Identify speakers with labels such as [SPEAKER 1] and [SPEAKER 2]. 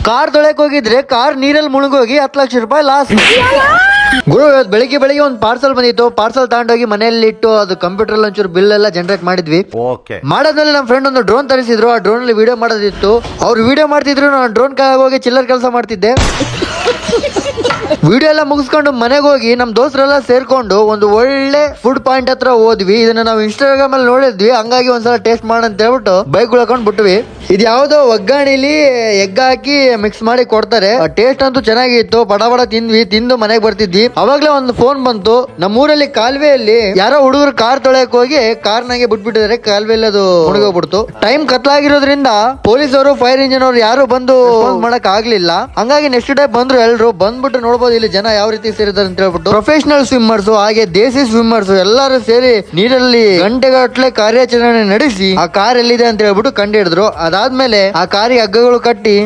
[SPEAKER 1] Car ತೊಳೆಕ್ ಹೋಗಿದ್ರೆ car ನೀರಲ್ಲಿ ಮುಳುಗೋಗಿ 10 ಲಕ್ಷ ರೂಪಾಯಿ ಲಾಸ್. ಗುರು ಇವತ್ತು ಬೆಳಿಗ್ಗೆ ಒಂದು ಪಾರ್ಸಲ್ ಬಂದಿತ್ತು. ಪಾರ್ಸಲ್ ತಗೊಂಡೋಗಿ ಮನೆಯಲ್ಲಿ ಇಟ್ಟು ಅದು ಕಂಪ್ಯೂಟರ್ ಒಂಚೂರು ಬಿಲ್ ಎಲ್ಲ ಜನರೇಟ್ ಮಾಡಿದ್ವಿ. ಮಾಡಾದ್ಮೇಲೆ ನಮ್ಮ ಫ್ರೆಂಡ್ ಒಂದು ಡ್ರೋನ್ ತರಿಸಿದ್ರು. ಆ ಡ್ರೋನ್ ಅಲ್ಲಿ ವಿಡಿಯೋ ಮಾಡೋದಿತ್ತು. ಅವ್ರು ವಿಡಿಯೋ ಮಾಡ್ತಿದ್ರು, ನಾನು ಡ್ರೋನ್ ಹೋಗಿ ಚಿಲ್ಲರ್ ಕೆಲಸ ಮಾಡ್ತಿದ್ದೆ. ವಿಡಿಯೋ ಎಲ್ಲ ಮುಗಿಸ್ಕೊಂಡು ಮನೆಗೆ ಹೋಗಿ ನಮ್ ದೋಸ್ತರೆಲ್ಲ ಸೇರ್ಕೊಂಡು ಒಂದು ಒಳ್ಳೆ ಫುಡ್ ಪಾಯಿಂಟ್ ಹತ್ರ ಹೋದ್ವಿ. ಇದನ್ನ ನಾವು ಇನ್ಸ್ಟಾಗ್ರಾಮ್ ಅಲ್ಲಿ ನೋಡಿದ್ವಿ. ಹಂಗಾಗಿ ಒಂದ್ಸಲ ಟೇಸ್ಟ್ ಮಾಡ ಅಂತ ಹೇಳ್ಬಿಟ್ಟು ಬೈಕ್ ಉಳ್ಕೊಂಡ್ ಬಿಟ್ವಿ. ಇದು ಯಾವ್ದೋ ಒಗ್ಗಣಿಲಿ ಎಗ್ ಹಾಕಿ ಮಿಕ್ಸ್ ಮಾಡಿ ಕೊಡ್ತಾರೆ. ಟೇಸ್ಟ್ ಅಂತೂ ಚೆನ್ನಾಗಿತ್ತು. ಬಡ ತಿಂದ್ವಿ. ತಿಂದು ಮನೆಗೆ ಬರ್ತಿದ್ವಿ. ಅವಾಗ್ಲೇ ಒಂದು ಫೋನ್ ಬಂತು. ನಮ್ಮೂರಲ್ಲಿ ಕಾಲುವೆಯಲ್ಲಿ ಯಾರೋ ಹುಡುಗರು ಕಾರ್ ತೊಳೆಯಕ್ ಹೋಗಿ ಕಾರ್ನಾಗೆ ಬಿಟ್ಬಿಟ್ಟಿದ್ದಾರೆ. ಕಾಲುವೆಯಲ್ಲಿ ಅದು ಮುಳುಗೋಗ್ಬಿಡ್ತು. ಟೈಮ್ ಕತ್ಲಾಗಿರೋದ್ರಿಂದ ಪೊಲೀಸ್ ಅವರು, ಫೈರ್ ಇಂಜಿನ್ ಅವರು ಯಾರು ಬಂದು ಮಾಡಕ್ ಆಗ್ಲಿಲ್ಲ. ಹಂಗಾಗಿ ನೆಕ್ಸ್ಟ್ ಡೇ ಬಂದ್ರು. ಎಲ್ರು ಬಂದ್ಬಿಟ್ಟು ನೋಡ್ಬೋದು ಇಲ್ಲಿ ಜನ ಯಾವ ರೀತಿ ಸೇರಿದ್ದಾರೆ ಅಂತ ಹೇಳ್ಬಿಟ್ಟು. ಪ್ರೊಫೆಷನಲ್ ಸ್ವಿಮ್ಮರ್ಸ್ ಹಾಗೆ ದೇಸಿ ಸ್ವಿಮ್ಮರ್ಸ್ ಎಲ್ಲರೂ ಸೇರಿ ನೀರಲ್ಲಿ ಗಂಟೆಗಟ್ಟಲೆ ಕಾರ್ಯಾಚರಣೆ ನಡೆಸಿ ಆ ಕಾರ್ ಎಲ್ಲಿದೆ ಅಂತ ಹೇಳ್ಬಿಟ್ಟು ಕಂಡು ಹಿಡಿದ್ರು. ಅದಾದ್ಮೇಲೆ ಆ ಕಾರಿಗೆ ಹಗ್ಗಗಳು ಕಟ್ಟಿ